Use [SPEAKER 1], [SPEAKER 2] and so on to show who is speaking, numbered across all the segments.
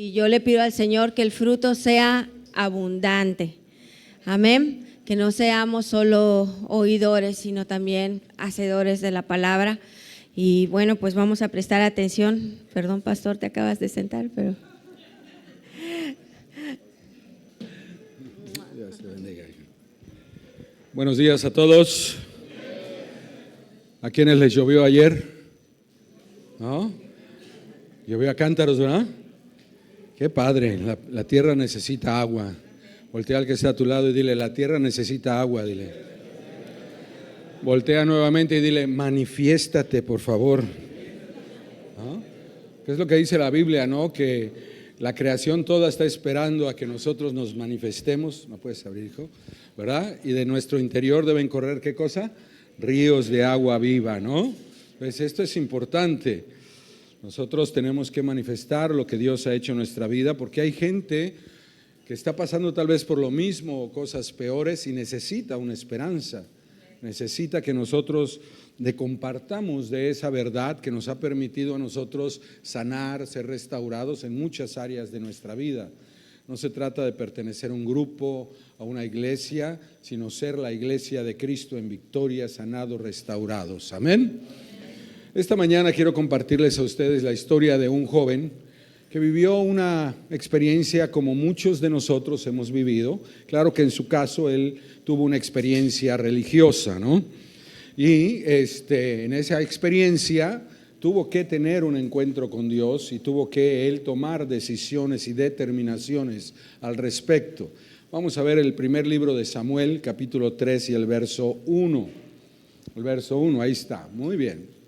[SPEAKER 1] Y yo le pido al Señor que el fruto sea abundante. Amén. Que no seamos solo oidores, sino también hacedores de la palabra. Y bueno, pues vamos a prestar atención. Perdón, pastor, te acabas de sentar, pero...
[SPEAKER 2] Dios te bendiga. Buenos días a todos. ¿A quienes les llovió ayer? ¿No? Llovió a cántaros, ¿verdad? Qué padre, la tierra necesita agua. Voltea al que está a tu lado y dile, la tierra necesita agua, dile. Voltea nuevamente y dile, manifiéstate, por favor. ¿No? ¿Qué es lo que dice la Biblia, no? Que la creación toda está esperando a que nosotros nos manifestemos. ¿No puedes abrir, hijo? ¿Verdad? Y de nuestro interior deben correr, ¿qué cosa? Ríos de agua viva, ¿no? Pues esto es importante. Nosotros tenemos que manifestar lo que Dios ha hecho en nuestra vida, porque hay gente que está pasando tal vez por lo mismo o cosas peores y necesita una esperanza. Necesita que nosotros le compartamos de esa verdad que nos ha permitido a nosotros sanar, ser restaurados en muchas áreas de nuestra vida. No se trata de pertenecer a un grupo, a una iglesia, sino ser la iglesia de Cristo en victoria, sanados, restaurados. Amén. Esta mañana quiero compartirles a ustedes la historia de un joven que vivió una experiencia como muchos de nosotros hemos vivido. Claro que en su caso él tuvo una experiencia religiosa, ¿no? Y en esa experiencia tuvo que tener un encuentro con Dios y tuvo que él tomar decisiones y determinaciones al respecto. Vamos a ver el primer libro de Samuel, capítulo 3 y el verso 1. El verso 1, ahí está, muy bien.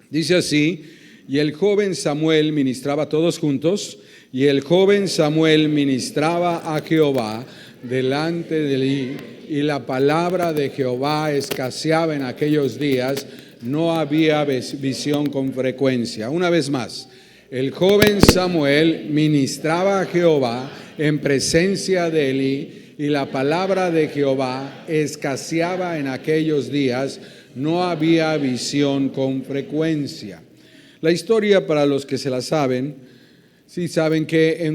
[SPEAKER 2] Dice así, y el joven Samuel ministraba todos juntos, y el joven Samuel ministraba a Jehová delante de él, y la palabra de Jehová escaseaba en aquellos días, no había visión con frecuencia. Una vez más, el joven Samuel ministraba a Jehová en presencia de Elí, y la palabra de Jehová escaseaba en aquellos días, no había visión con frecuencia. La historia, para los que se la saben, sí saben que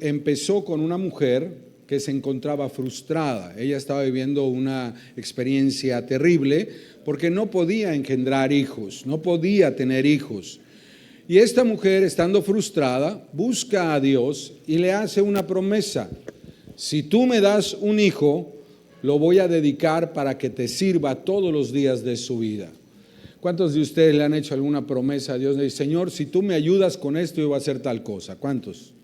[SPEAKER 2] empezó con una mujer que se encontraba frustrada. Ella estaba viviendo una experiencia terrible porque no podía engendrar hijos, no podía tener hijos. Y esta mujer, estando frustrada, busca a Dios y le hace una promesa. Si tú me das un hijo, lo voy a dedicar para que te sirva todos los días de su vida. ¿Cuántos de ustedes le han hecho alguna promesa a Dios? Le dicen, Señor, si tú me ayudas con esto, yo voy a hacer tal cosa. ¿Cuántos?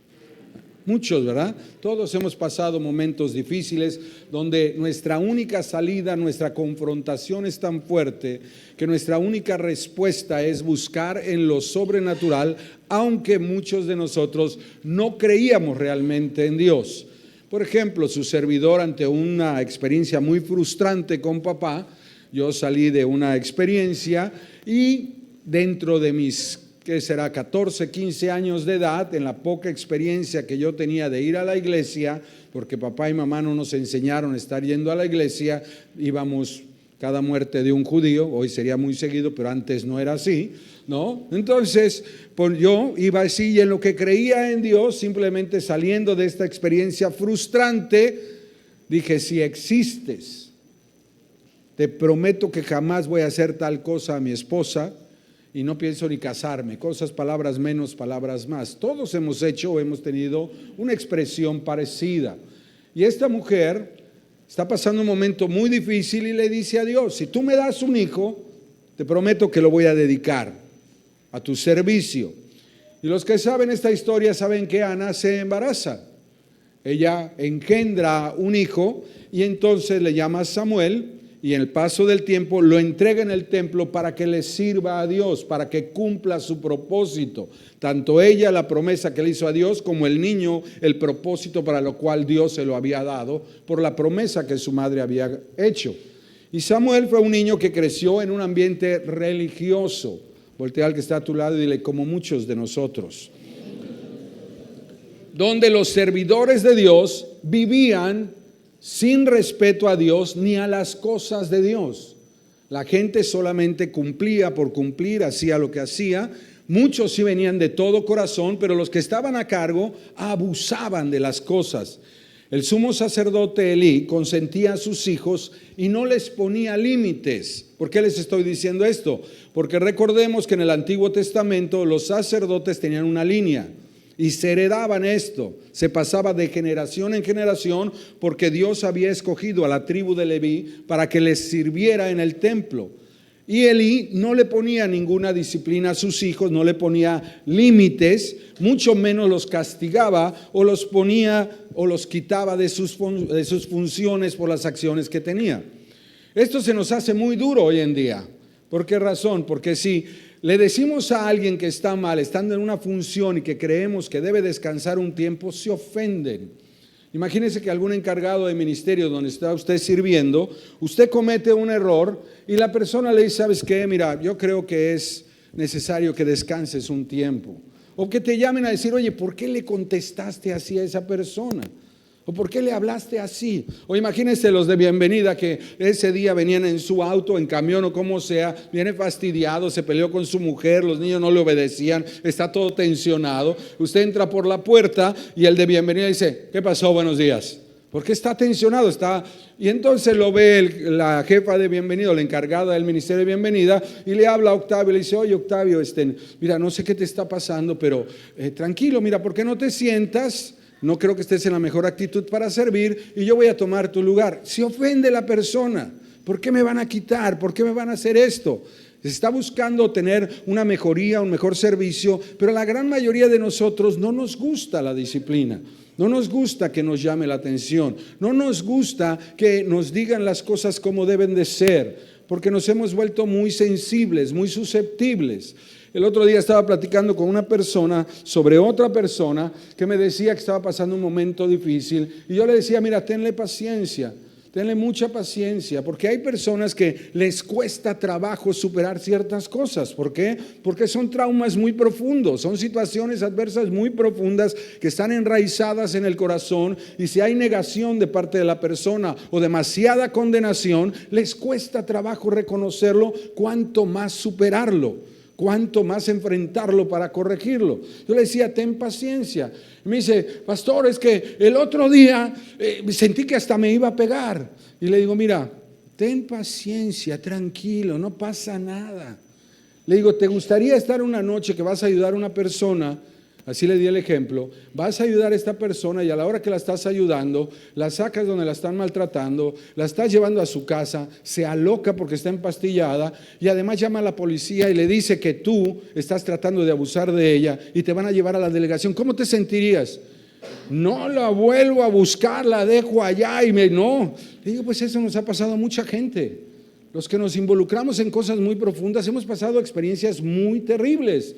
[SPEAKER 2] Muchos, ¿verdad? Todos hemos pasado momentos difíciles donde nuestra única salida, nuestra confrontación es tan fuerte que nuestra única respuesta es buscar en lo sobrenatural, aunque muchos de nosotros no creíamos realmente en Dios. Por ejemplo, su servidor, ante una experiencia muy frustrante con papá, yo salí de una experiencia y dentro de mis, ¿qué será?, 14, 15 años de edad, en la poca experiencia que yo tenía de ir a la iglesia, porque papá y mamá no nos enseñaron a estar yendo a la iglesia, íbamos cada muerte de un judío, hoy sería muy seguido, pero antes no era así, ¿no? Entonces, pues yo iba así y en lo que creía en Dios, simplemente saliendo de esta experiencia frustrante, dije, si existes, te prometo que jamás voy a hacer tal cosa a mi esposa y no pienso ni casarme. Cosas, palabras menos, palabras más. Todos hemos hecho o hemos tenido una expresión parecida. Y esta mujer está pasando un momento muy difícil y le dice a Dios, si tú me das un hijo, te prometo que lo voy a dedicar a tu servicio. Y los que saben esta historia saben que Ana se embaraza. Ella engendra un hijo y entonces le llama a Samuel y en el paso del tiempo lo entrega en el templo para que le sirva a Dios, para que cumpla su propósito. Tanto ella, la promesa que le hizo a Dios, como el niño, el propósito para lo cual Dios se lo había dado, por la promesa que su madre había hecho. Y Samuel fue un niño que creció en un ambiente religioso. Voltea al que está a tu lado y dile, como muchos de nosotros. Donde los servidores de Dios vivían sin respeto a Dios ni a las cosas de Dios. La gente solamente cumplía por cumplir, hacía lo que hacía, Muchos sí venían de todo corazón, pero los que estaban a cargo abusaban de las cosas. El sumo sacerdote Elí consentía a sus hijos y no les ponía límites. ¿Por qué les estoy diciendo esto? Porque recordemos que en el Antiguo Testamento los sacerdotes tenían una línea y se heredaban esto. Se pasaba de generación en generación porque Dios había escogido a la tribu de Leví para que les sirviera en el templo. Y Elí no le ponía ninguna disciplina a sus hijos, no le ponía límites, mucho menos los castigaba o los ponía o los quitaba de sus funciones por las acciones que tenía. Esto se nos hace muy duro hoy en día. ¿Por qué razón? Porque si le decimos a alguien que está mal, estando en una función y que creemos que debe descansar un tiempo, se ofenden. Imagínese que algún encargado de ministerio donde está usted sirviendo, usted comete un error y la persona le dice, ¿sabes qué? Mira, yo creo que es necesario que descanses un tiempo. O que te llamen a decir, oye, ¿por qué le contestaste así a esa persona? ¿O por qué le hablaste así? O imagínense los de bienvenida que ese día venían en su auto, en camión o como sea, viene fastidiado, se peleó con su mujer, los niños no le obedecían, está todo tensionado. Usted entra por la puerta y el de bienvenida dice, ¿qué pasó? Buenos días. ¿Por qué está tensionado? Y entonces lo ve la jefa de bienvenida, la encargada del ministerio de bienvenida, y le habla a Octavio y le dice, oye Octavio, mira, no sé qué te está pasando, pero tranquilo, mira, ¿por qué no te sientas? No creo que estés en la mejor actitud para servir y yo voy a tomar tu lugar. Se ofende la persona. ¿Por qué me van a quitar? ¿Por qué me van a hacer esto? Se está buscando tener una mejoría, un mejor servicio, pero la gran mayoría de nosotros no nos gusta la disciplina. No nos gusta que nos llame la atención. No nos gusta que nos digan las cosas como deben de ser, porque nos hemos vuelto muy sensibles, muy susceptibles. El otro día estaba platicando con una persona sobre otra persona que me decía que estaba pasando un momento difícil y yo le decía, mira, tenle paciencia, tenle mucha paciencia, porque hay personas que les cuesta trabajo superar ciertas cosas. ¿Por qué? Porque son traumas muy profundos, son situaciones adversas muy profundas que están enraizadas en el corazón y si hay negación de parte de la persona o demasiada condenación, les cuesta trabajo reconocerlo, cuanto más superarlo. Cuánto más enfrentarlo para corregirlo. Yo le decía, ten paciencia. Y me dice, pastor, es que el otro día sentí que hasta me iba a pegar. Y le digo, mira, ten paciencia, tranquilo, no pasa nada. Le digo, ¿te gustaría estar una noche que vas a ayudar a una persona? Así le di el ejemplo, vas a ayudar a esta persona y a la hora que la estás ayudando, la sacas donde la están maltratando, la estás llevando a su casa, se aloca porque está empastillada y además llama a la policía y le dice que tú estás tratando de abusar de ella y te van a llevar a la delegación. ¿Cómo te sentirías? No la vuelvo a buscar, la dejo allá y no. Le digo, pues eso nos ha pasado a mucha gente. Los que nos involucramos en cosas muy profundas hemos pasado experiencias muy terribles,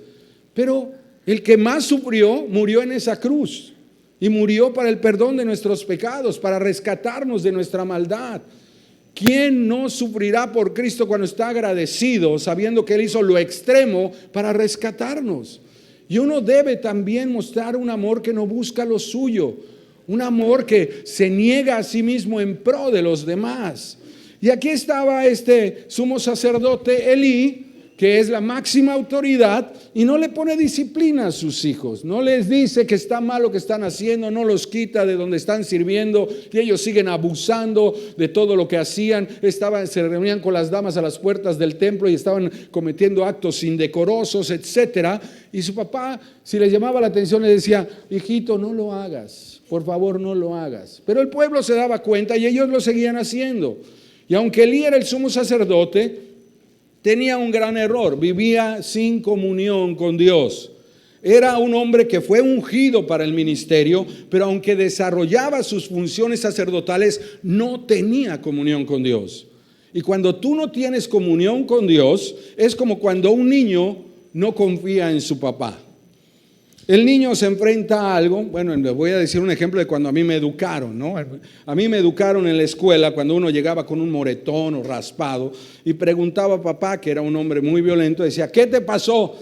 [SPEAKER 2] pero el que más sufrió murió en esa cruz y murió para el perdón de nuestros pecados, para rescatarnos de nuestra maldad. ¿Quién no sufrirá por Cristo cuando está agradecido, sabiendo que Él hizo lo extremo para rescatarnos? Y uno debe también mostrar un amor que no busca lo suyo, un amor que se niega a sí mismo en pro de los demás. Y aquí estaba este sumo sacerdote Elí, que es la máxima autoridad, y no le pone disciplina a sus hijos, no les dice que está mal lo que están haciendo, no los quita de donde están sirviendo, y ellos siguen abusando de todo lo que hacían. Se reunían con las damas a las puertas del templo y estaban cometiendo actos indecorosos, etcétera. Y su papá, si les llamaba la atención, le decía, hijito, no lo hagas, por favor no lo hagas. Pero el pueblo se daba cuenta y ellos lo seguían haciendo. Y aunque Elí era el sumo sacerdote, tenía un gran error, vivía sin comunión con Dios. Era un hombre que fue ungido para el ministerio, pero aunque desarrollaba sus funciones sacerdotales, no tenía comunión con Dios. Y cuando tú no tienes comunión con Dios, es como cuando un niño no confía en su papá. El niño se enfrenta a algo, bueno, les voy a decir un ejemplo de cuando a mí me educaron, ¿no? A mí me educaron en la escuela cuando uno llegaba con un moretón o raspado y preguntaba a papá, que era un hombre muy violento, decía, ¿qué te pasó?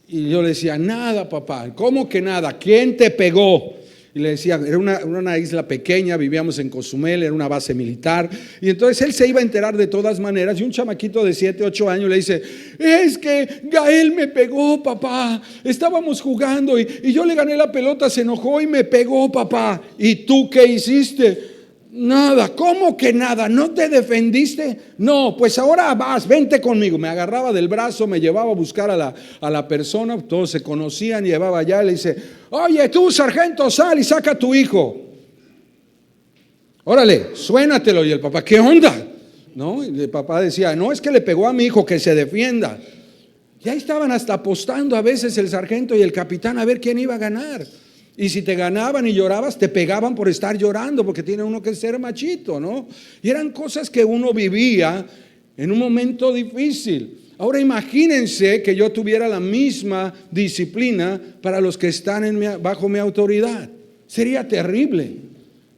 [SPEAKER 2] Y yo le decía, nada papá. ¿Cómo que nada? ¿Quién te pegó? y le decía, era una isla pequeña, vivíamos en Cozumel, era una base militar, y entonces él se iba a enterar de todas maneras, y un chamaquito de 7, 8 años le dice, es que Gael me pegó, papá, estábamos jugando y yo le gané la pelota, se enojó y me pegó, papá. ¿Y tú qué hiciste? Nada. ¿Cómo que nada? ¿No te defendiste? No, pues ahora vas, vente conmigo. Me agarraba del brazo, me llevaba a buscar a la persona, todos se conocían, llevaba allá, le dice, oye tú sargento, sal y saca a tu hijo. Órale, suénatelo. Y el papá, ¿qué onda? ¿No? Y el papá decía, no, es que le pegó a mi hijo, que se defienda. Y ahí estaban hasta apostando a veces el sargento y el capitán a ver quién iba a ganar. Y si te ganaban y llorabas, te pegaban por estar llorando, porque tiene uno que ser machito, ¿no? Y eran cosas que uno vivía en un momento difícil. Ahora imagínense que yo tuviera la misma disciplina para los que están bajo mi autoridad. Sería terrible.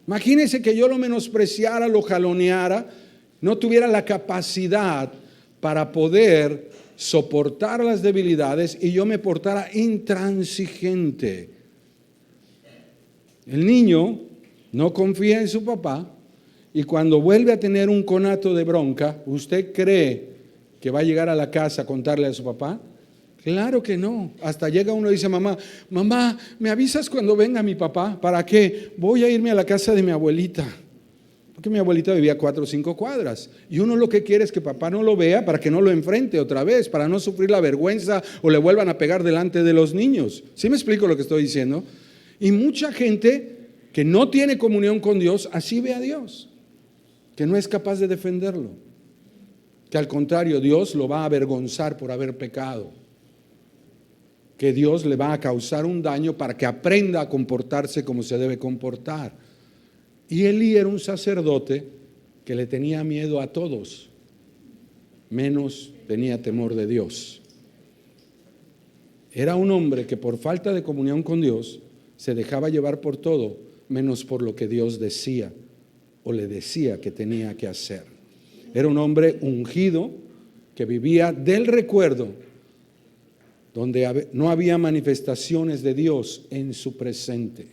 [SPEAKER 2] Imagínense que yo lo menospreciara, lo jaloneara, no tuviera la capacidad para poder soportar las debilidades y yo me portara intransigente. El niño no confía en su papá y cuando vuelve a tener un conato de bronca, ¿usted cree que va a llegar a la casa a contarle a su papá? Claro que no. Hasta llega uno y dice, mamá, ¿me avisas cuando venga mi papá? ¿Para qué? Voy a irme a la casa de mi abuelita. Porque mi abuelita vivía 4 o 5 cuadras. Y uno lo que quiere es que papá no lo vea para que no lo enfrente otra vez, para no sufrir la vergüenza o le vuelvan a pegar delante de los niños. ¿Sí me explico lo que estoy diciendo? Y mucha gente que no tiene comunión con Dios, así ve a Dios, que no es capaz de defenderlo, que al contrario Dios lo va a avergonzar por haber pecado, que Dios le va a causar un daño para que aprenda a comportarse como se debe comportar. Y Elí era un sacerdote que le tenía miedo a todos, menos tenía temor de Dios. Era un hombre que por falta de comunión con Dios se dejaba llevar por todo, menos por lo que Dios decía o le decía que tenía que hacer. Era un hombre ungido que vivía del recuerdo, donde no había manifestaciones de Dios en su presente,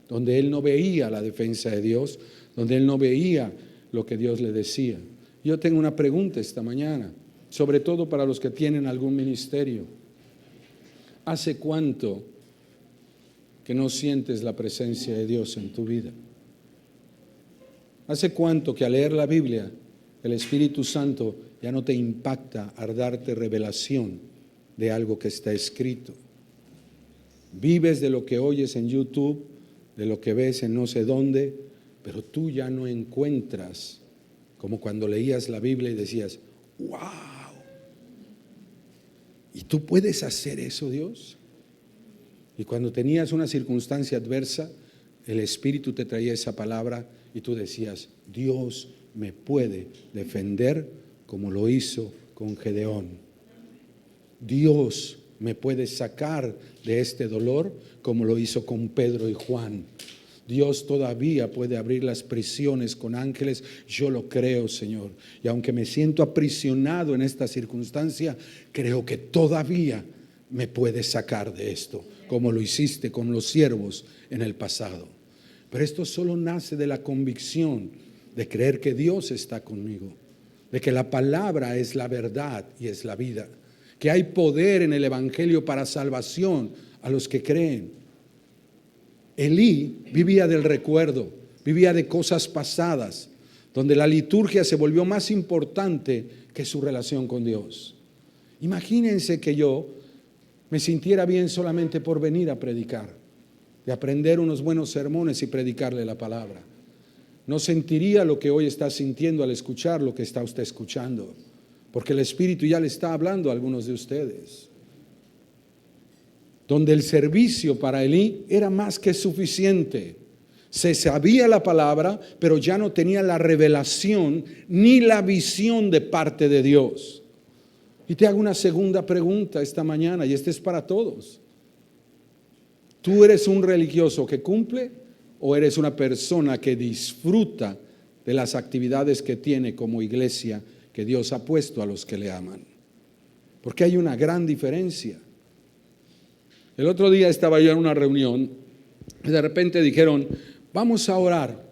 [SPEAKER 2] donde él no veía la defensa de Dios, donde él no veía lo que Dios le decía. Yo tengo una pregunta esta mañana, sobre todo para los que tienen algún ministerio. ¿Hace cuánto que no sientes la presencia de Dios en tu vida? ¿Hace cuánto que al leer la Biblia el Espíritu Santo ya no te impacta al darte revelación de algo que está escrito? Vives de lo que oyes en YouTube, de lo que ves en no sé dónde, pero tú ya no encuentras como cuando leías la Biblia y decías, ¡wow! ¿Y tú puedes hacer eso, Dios? Y cuando tenías una circunstancia adversa, el Espíritu te traía esa palabra y tú decías, Dios me puede defender como lo hizo con Gedeón. Dios me puede sacar de este dolor como lo hizo con Pedro y Juan. Dios todavía puede abrir las prisiones con ángeles. Yo lo creo, Señor. Y aunque me siento aprisionado en esta circunstancia, creo que todavía me puedes sacar de esto, como lo hiciste con los siervos en el pasado. Pero esto solo nace de la convicción de creer que Dios está conmigo, de que la palabra es la verdad y es la vida, que hay poder en el Evangelio para salvación a los que creen. Elí vivía del recuerdo, vivía de cosas pasadas, donde la liturgia se volvió más importante que su relación con Dios. Imagínense que yo me sintiera bien solamente por venir a predicar, de aprender unos buenos sermones y predicarle la palabra. No sentiría lo que hoy está sintiendo al escuchar lo que está usted escuchando, porque el Espíritu ya le está hablando a algunos de ustedes. Donde el servicio para Elí era más que suficiente. Se sabía la palabra, pero ya no tenía la revelación ni la visión de parte de Dios. Y te hago una segunda pregunta esta mañana, y esta es para todos. ¿Tú eres un religioso que cumple o eres una persona que disfruta de las actividades que tiene como iglesia que Dios ha puesto a los que le aman? Porque hay una gran diferencia. El otro día estaba yo en una reunión Y de repente dijeron, vamos a orar.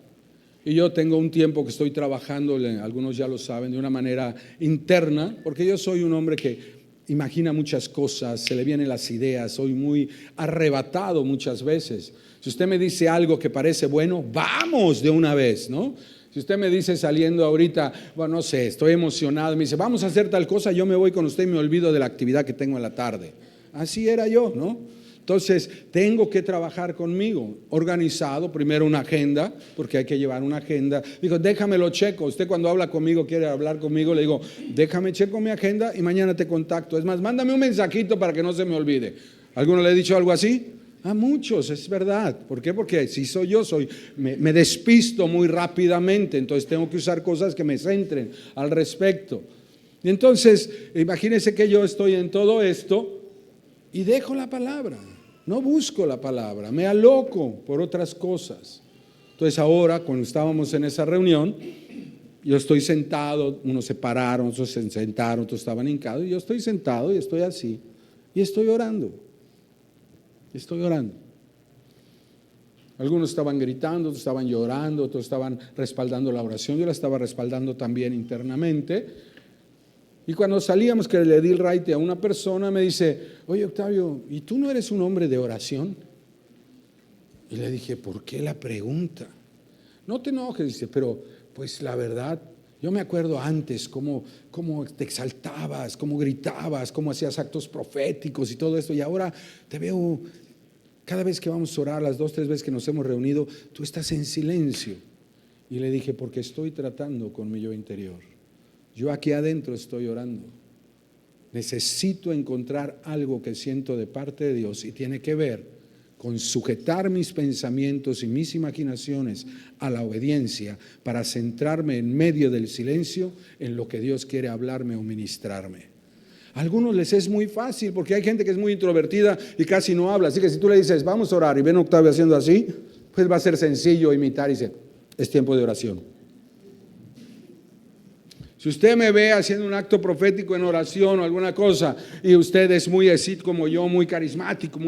[SPEAKER 2] Y yo tengo un tiempo que estoy trabajando, algunos ya lo saben, de una manera interna, porque yo soy un hombre que imagina muchas cosas, se le vienen las ideas, soy muy arrebatado muchas veces. Si usted me dice algo que parece bueno, vamos de una vez, ¿no? Si usted me dice saliendo ahorita, bueno, no sé, estoy emocionado, me dice, vamos a hacer tal cosa, yo me voy con usted y me olvido de la actividad que tengo en la tarde. Así era yo, ¿no? Entonces, tengo que trabajar conmigo, organizado, primero una agenda, porque hay que llevar una agenda. Digo, déjamelo checo. Usted cuando habla conmigo, quiere hablar conmigo, le digo, déjame checo mi agenda y mañana te contacto. Es más, mándame un mensajito para que no se me olvide. ¿Alguno le ha dicho algo así? A muchos, es verdad. ¿Por qué? Porque si soy yo, me despisto muy rápidamente, entonces tengo que usar cosas que me centren al respecto. Y entonces, imagínense que yo estoy en todo esto y dejo la palabra, no busco la palabra, me aloco por otras cosas. Entonces ahora, cuando estábamos en esa reunión, yo estoy sentado, unos se pararon, otros se sentaron, otros estaban hincados, y yo estoy sentado y estoy así, y estoy orando. Algunos estaban gritando, otros estaban llorando, otros estaban respaldando la oración, yo la estaba respaldando también internamente. Y cuando salíamos, que le di el raite a una persona, me dice, oye Octavio, ¿y tú no eres un hombre de oración? Y le dije, ¿por qué la pregunta? No te enojes, dice, pero pues la verdad, yo me acuerdo antes cómo te exaltabas, cómo gritabas, cómo hacías actos proféticos y todo esto, y ahora te veo, cada vez que vamos a orar, las 2, 3 veces que nos hemos reunido, tú estás en silencio. Y le dije, porque estoy tratando con mi yo interior. Yo aquí adentro estoy orando. Necesito encontrar algo que siento de parte de Dios y tiene que ver con sujetar mis pensamientos y mis imaginaciones a la obediencia para centrarme en medio del silencio en lo que Dios quiere hablarme o ministrarme. A algunos les es muy fácil porque hay gente que es muy introvertida y casi no habla. Así que si tú le dices, vamos a orar y ven a Octavio haciendo así, pues va a ser sencillo imitar y dice, es tiempo de oración. Si usted me ve haciendo un acto profético en oración o alguna cosa y usted es muy así como yo, muy carismático,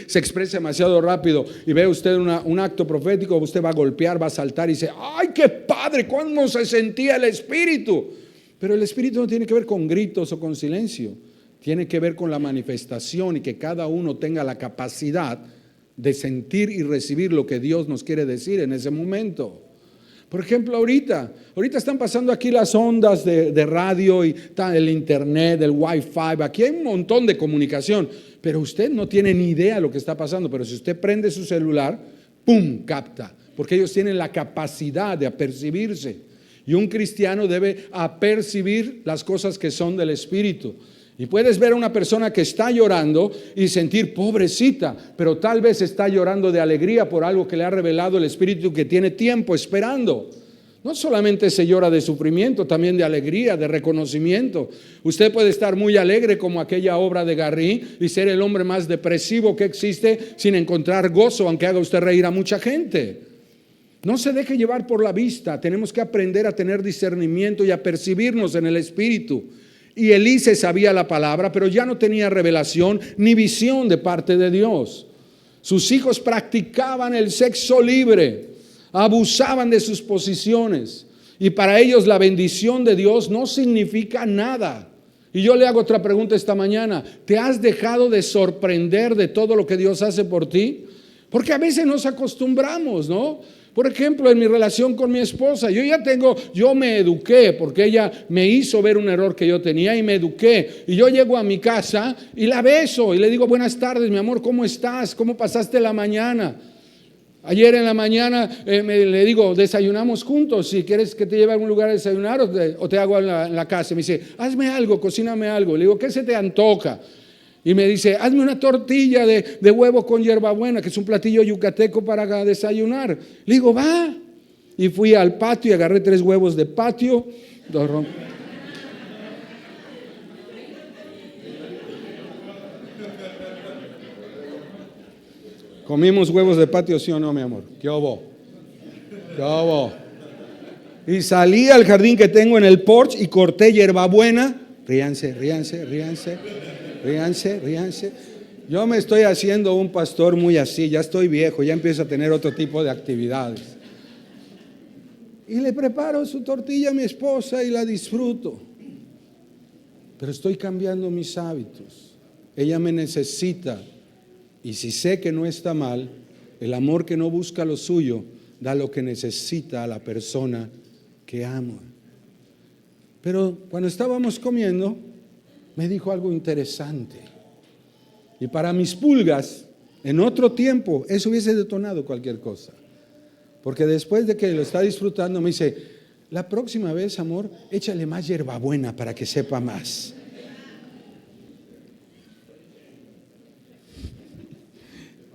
[SPEAKER 2] se expresa demasiado rápido y ve usted un acto profético, usted va a golpear, va a saltar y dice, ¡ay, qué padre! ¿Cómo se sentía el Espíritu? Pero el Espíritu no tiene que ver con gritos o con silencio, tiene que ver con la manifestación y que cada uno tenga la capacidad de sentir y recibir lo que Dios nos quiere decir en ese momento. Por ejemplo, ahorita están pasando aquí las ondas de radio y el internet, el wifi, aquí hay un montón de comunicación, pero usted no tiene ni idea de lo que está pasando, pero si usted prende su celular, ¡pum!, capta, porque ellos tienen la capacidad de apercibirse, y un cristiano debe apercibir las cosas que son del Espíritu. Y puedes ver a una persona que está llorando y sentir pobrecita, pero tal vez está llorando de alegría por algo que le ha revelado el Espíritu que tiene tiempo esperando. No solamente se llora de sufrimiento, también de alegría, de reconocimiento. Usted puede estar muy alegre como aquella obra de Garry y ser el hombre más depresivo que existe sin encontrar gozo, aunque haga usted reír a mucha gente. No se deje llevar por la vista, tenemos que aprender a tener discernimiento y a percibirnos en el Espíritu. Y Elise sabía la palabra, pero ya no tenía revelación ni visión de parte de Dios. Sus hijos practicaban el sexo libre, abusaban de sus posiciones, y para ellos la bendición de Dios no significa nada. Y yo le hago otra pregunta esta mañana: ¿te has dejado de sorprender de todo lo que Dios hace por ti? Porque a veces nos acostumbramos, ¿no? Por ejemplo, en mi relación con mi esposa, yo me eduqué porque ella me hizo ver un error que yo tenía y me eduqué. Y yo llego a mi casa y la beso y le digo, buenas tardes, mi amor, ¿cómo estás? ¿Cómo pasaste la mañana? Ayer en la mañana le digo, desayunamos juntos, si quieres que te lleve a algún lugar a desayunar o te hago en la casa. Y me dice, hazme algo, cocíname algo. Le digo, ¿qué se te antoja? Y me dice, hazme una tortilla de huevo con hierbabuena, que es un platillo yucateco para desayunar. Le digo, va. Y fui al patio y agarré 3 huevos de patio. Comimos huevos de patio, ¿sí o no, mi amor? ¿Qué hubo? ¿Qué hubo? Y salí al jardín que tengo en el porche y corté hierbabuena. Ríanse. Yo me estoy haciendo un pastor muy así, ya estoy viejo, ya empiezo a tener otro tipo de actividades. Y le preparo su tortilla a mi esposa y la disfruto. Pero estoy cambiando mis hábitos. Ella me necesita. Y si sé que no está mal, el amor que no busca lo suyo, da lo que necesita a la persona que ama. Pero cuando estábamos comiendo, me dijo algo interesante. Y para mis pulgas, en otro tiempo, eso hubiese detonado cualquier cosa. Porque después de que lo está disfrutando, me dice, la próxima vez, amor, échale más hierbabuena para que sepa más.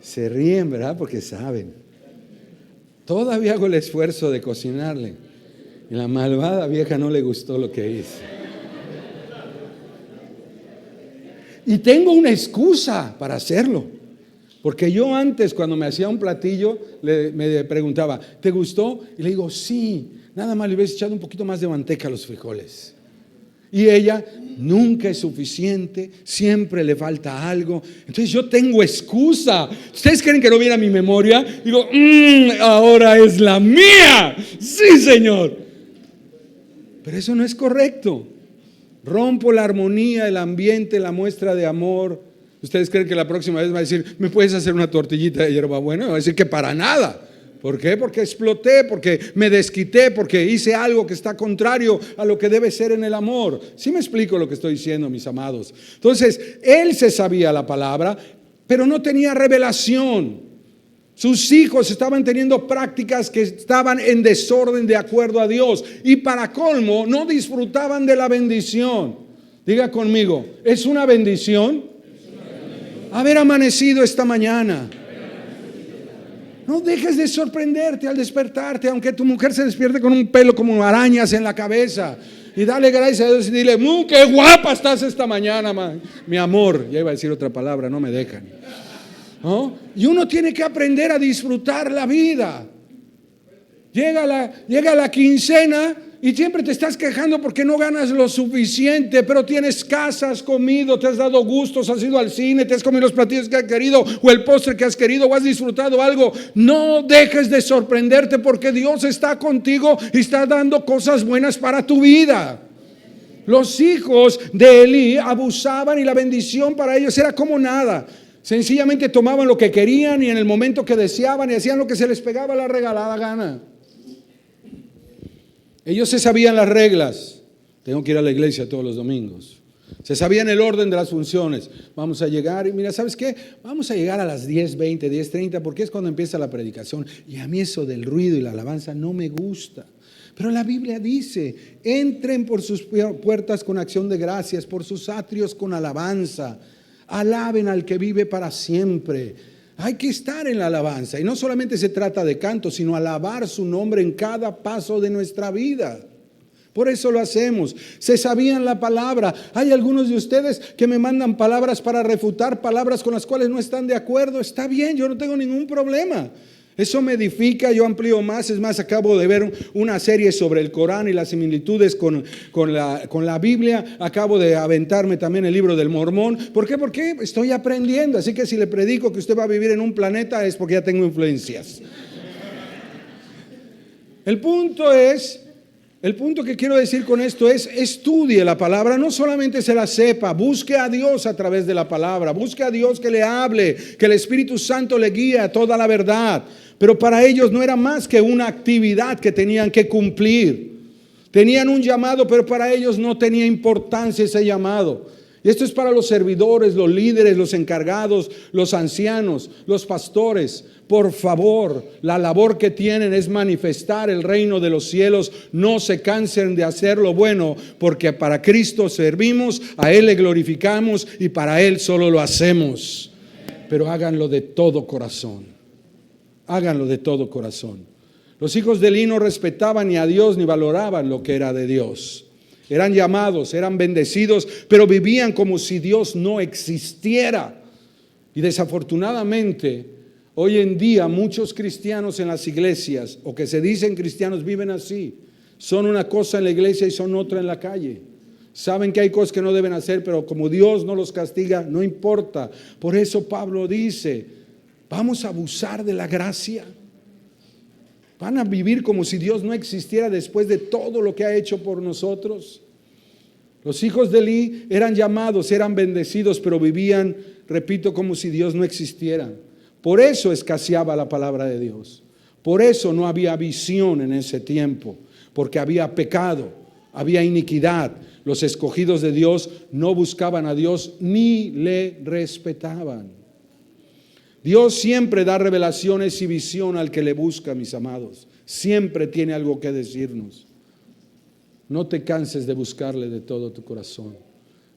[SPEAKER 2] Se ríen, ¿verdad? Porque saben. Todavía hago el esfuerzo de cocinarle. Y la malvada vieja no le gustó lo que hice. Y tengo una excusa para hacerlo. Porque yo antes, cuando me hacía un platillo, me preguntaba, ¿te gustó? Y le digo, sí, nada más le hubiese echado un poquito más de manteca a los frijoles. Y ella, nunca es suficiente, siempre le falta algo. Entonces yo tengo excusa. ¿Ustedes creen que no viera mi memoria? Digo, ahora es la mía. Sí, Señor. Pero eso no es correcto. Rompo la armonía, el ambiente, la muestra de amor. ¿Ustedes creen que la próxima vez va a decir, ¿me puedes hacer una tortillita de hierbabuena? Va a decir que para nada. ¿Por qué? Porque exploté, porque me desquité, porque hice algo que está contrario a lo que debe ser en el amor. ¿Sí me explico lo que estoy diciendo, mis amados? Entonces, él se sabía la palabra, pero no tenía revelación. Sus hijos estaban teniendo prácticas que estaban en desorden de acuerdo a Dios. Y para colmo, no disfrutaban de la bendición. Diga conmigo, ¿es una bendición haber amanecido esta mañana? No dejes de sorprenderte al despertarte, aunque tu mujer se despierte con un pelo como arañas en la cabeza. Y dale gracias a Dios y dile, qué guapa estás esta mañana, mi amor. Ya iba a decir otra palabra, no me dejan. ¿No? Y uno tiene que aprender a disfrutar la vida. Llega la quincena y siempre te estás quejando porque no ganas lo suficiente, pero tienes casa, has comido, te has dado gustos, has ido al cine, te has comido los platillos que has querido o el postre que has querido o has disfrutado algo. No dejes de sorprenderte porque Dios está contigo y está dando cosas buenas para tu vida. Los hijos de Elí abusaban y la bendición para ellos era como nada. Sencillamente tomaban lo que querían y en el momento que deseaban y hacían lo que se les pegaba la regalada gana. Ellos se sabían las reglas. Tengo que ir a la iglesia todos los domingos. Se sabían el orden de las funciones. Vamos a llegar y mira, ¿sabes qué? Vamos a llegar a las 10:20, 10:30 porque es cuando empieza la predicación. Y a mí eso del ruido y la alabanza no me gusta. Pero la Biblia dice, entren por sus puertas con acción de gracias, por sus atrios con alabanza. Alaben al que vive para siempre. Hay que estar en la alabanza. Y no solamente se trata de canto, sino alabar su nombre en cada paso de nuestra vida. Por eso lo hacemos. Se sabían la palabra. Hay algunos de ustedes que me mandan palabras para refutar, palabras con las cuales no están de acuerdo. Está bien, yo no tengo ningún problema. Eso me edifica, yo amplío más. Es más, acabo de ver una serie sobre el Corán y las similitudes con la Biblia. Acabo de aventarme también el libro del Mormón. ¿Por qué? Porque estoy aprendiendo. Así que si le predico que usted va a vivir en un planeta es porque ya tengo influencias. El punto que quiero decir con esto es, estudie la palabra, no solamente se la sepa, busque a Dios a través de la palabra, busque a Dios que le hable, que el Espíritu Santo le guíe a toda la verdad. Pero para ellos no era más que una actividad que tenían que cumplir. Tenían un llamado, pero para ellos no tenía importancia ese llamado. Y esto es para los servidores, los líderes, los encargados, los ancianos, los pastores. Por favor, la labor que tienen es manifestar el reino de los cielos. No se cansen de hacer lo bueno, porque para Cristo servimos, a Él le glorificamos y para Él solo lo hacemos. Pero háganlo de todo corazón. Háganlo de todo corazón. Los hijos de Elí no respetaban ni a Dios ni valoraban lo que era de Dios. Eran llamados, eran bendecidos, pero vivían como si Dios no existiera. Y desafortunadamente, hoy en día muchos cristianos en las iglesias, o que se dicen cristianos, viven así. Son una cosa en la iglesia y son otra en la calle. Saben que hay cosas que no deben hacer, pero como Dios no los castiga, no importa. Por eso Pablo dice, vamos a abusar de la gracia. Van a vivir como si Dios no existiera después de todo lo que ha hecho por nosotros. Los hijos de Elí eran llamados, eran bendecidos, pero vivían, repito, como si Dios no existiera. Por eso escaseaba la palabra de Dios. Por eso no había visión en ese tiempo, porque había pecado, había iniquidad. Los escogidos de Dios no buscaban a Dios ni le respetaban. Dios siempre da revelaciones y visión al que le busca, mis amados. Siempre tiene algo que decirnos. No te canses de buscarle de todo tu corazón.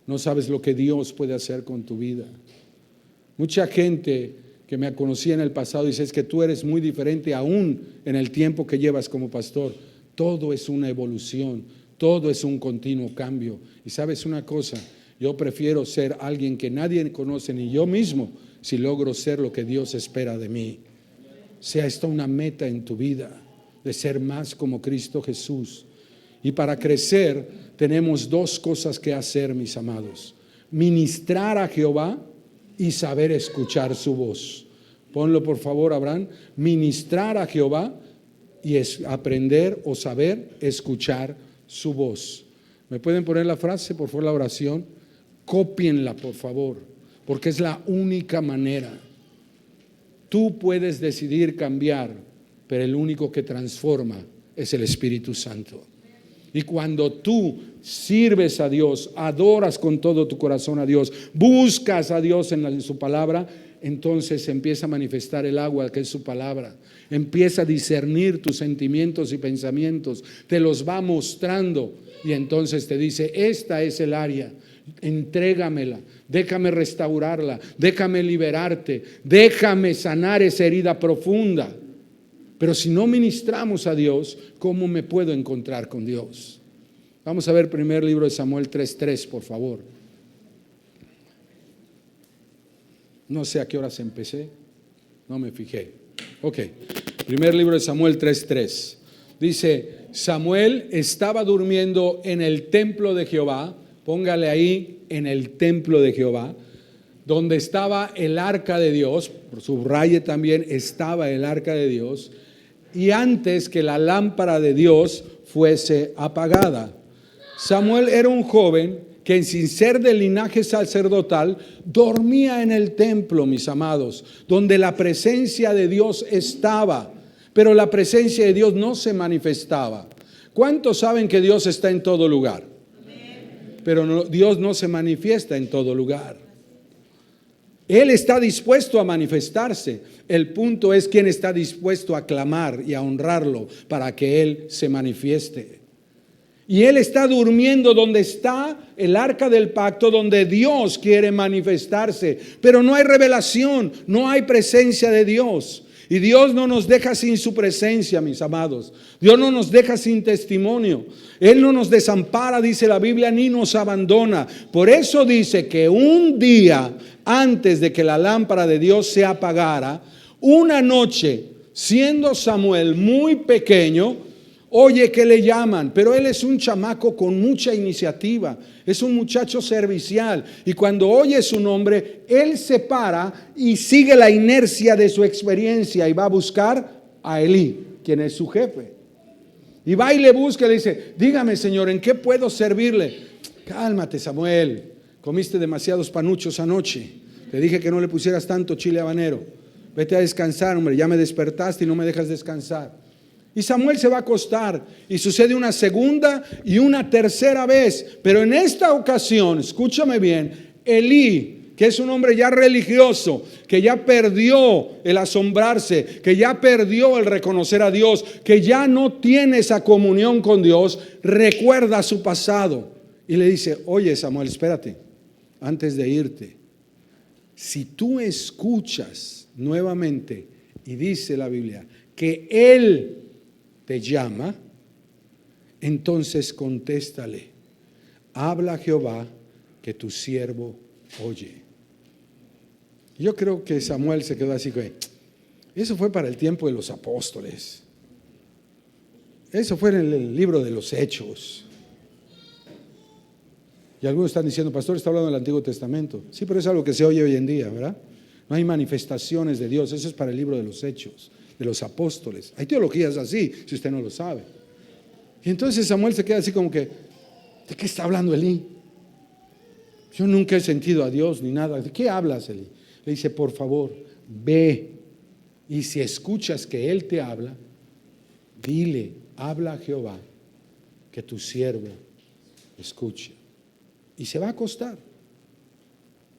[SPEAKER 2] No sabes lo que Dios puede hacer con tu vida. Mucha gente que me conocía en el pasado dice, es que tú eres muy diferente aún en el tiempo que llevas como pastor. Todo es una evolución, todo es un continuo cambio. Y sabes una cosa, yo prefiero ser alguien que nadie conoce, ni yo mismo, si logro ser lo que Dios espera de mí. Sea esto una meta en tu vida, de ser más como Cristo Jesús. Y para crecer tenemos dos cosas que hacer, mis amados. Ministrar a Jehová y saber escuchar su voz. Ponlo por favor, Abraham. Ministrar a Jehová y aprender o saber escuchar su voz. ¿Me pueden poner la frase, por favor, la oración? Cópienla, por favor, porque es la única manera. Tú puedes decidir cambiar, pero el único que transforma es el Espíritu Santo. Y cuando tú sirves a Dios, adoras con todo tu corazón a Dios, buscas a Dios en su palabra, entonces empieza a manifestar el agua que es su palabra. Empieza a discernir tus sentimientos y pensamientos, te los va mostrando y entonces te dice, esta es el área, entrégamela, déjame restaurarla, déjame liberarte, déjame sanar esa herida profunda. Pero si no ministramos a Dios, ¿cómo me puedo encontrar con Dios? Vamos a ver primer libro de Samuel 3:3, por favor. No sé a qué horas empecé, no me fijé. Ok, primer libro de Samuel 3:3. Dice, Samuel estaba durmiendo en el templo de Jehová, póngale ahí, en el templo de Jehová, donde estaba el arca de Dios, subraye también, estaba el arca de Dios, y antes que la lámpara de Dios fuese apagada. Samuel era un joven que sin ser de linaje sacerdotal, dormía en el templo, mis amados, donde la presencia de Dios estaba, pero la presencia de Dios no se manifestaba. ¿Cuántos saben que Dios está en todo lugar? Pero Dios no se manifiesta en todo lugar. Él está dispuesto a manifestarse. El punto es quién está dispuesto a clamar y a honrarlo para que Él se manifieste. Y él está durmiendo donde está el arca del pacto, donde Dios quiere manifestarse. Pero no hay revelación, no hay presencia de Dios. Y Dios no nos deja sin su presencia, mis amados. Dios no nos deja sin testimonio. Él no nos desampara, dice la Biblia, ni nos abandona. Por eso dice que un día antes de que la lámpara de Dios se apagara, una noche, siendo Samuel muy pequeño, oye que le llaman, pero él es un chamaco con mucha iniciativa, es un muchacho servicial, y cuando oye su nombre, él se para y sigue la inercia de su experiencia y va a buscar a Elí, quien es su jefe. Y va y le busca y le dice, dígame Señor, ¿en qué puedo servirle? Cálmate Samuel, comiste demasiados panuchos anoche, te dije que no le pusieras tanto chile habanero, vete a descansar, hombre, ya me despertaste y no me dejas descansar. Y Samuel se va a acostar y sucede una segunda y una tercera vez. Pero en esta ocasión, escúchame bien, Elí, que es un hombre ya religioso, que ya perdió el asombrarse, que ya perdió el reconocer a Dios, que ya no tiene esa comunión con Dios, recuerda su pasado. Y le dice, oye Samuel, espérate, antes de irte, si tú escuchas nuevamente, y dice la Biblia, que Él te llama, entonces contéstale, habla Jehová que tu siervo oye. Yo creo que Samuel se quedó así, eso fue para el tiempo de los apóstoles, eso fue en el libro de los Hechos. Y algunos están diciendo, pastor, está hablando del Antiguo Testamento. Sí, pero es algo que se oye hoy en día, ¿verdad? No hay manifestaciones de Dios. Eso es para el libro de los Hechos, de los apóstoles. Hay teologías así, si usted no lo sabe. Y entonces Samuel se queda así como que, ¿de qué está hablando Elí? Yo nunca he sentido a Dios ni nada. ¿De qué hablas, Elí? Le dice, por favor, ve. Y si escuchas que Él te habla, dile, habla a Jehová, que tu siervo escuche. Y se va a acostar.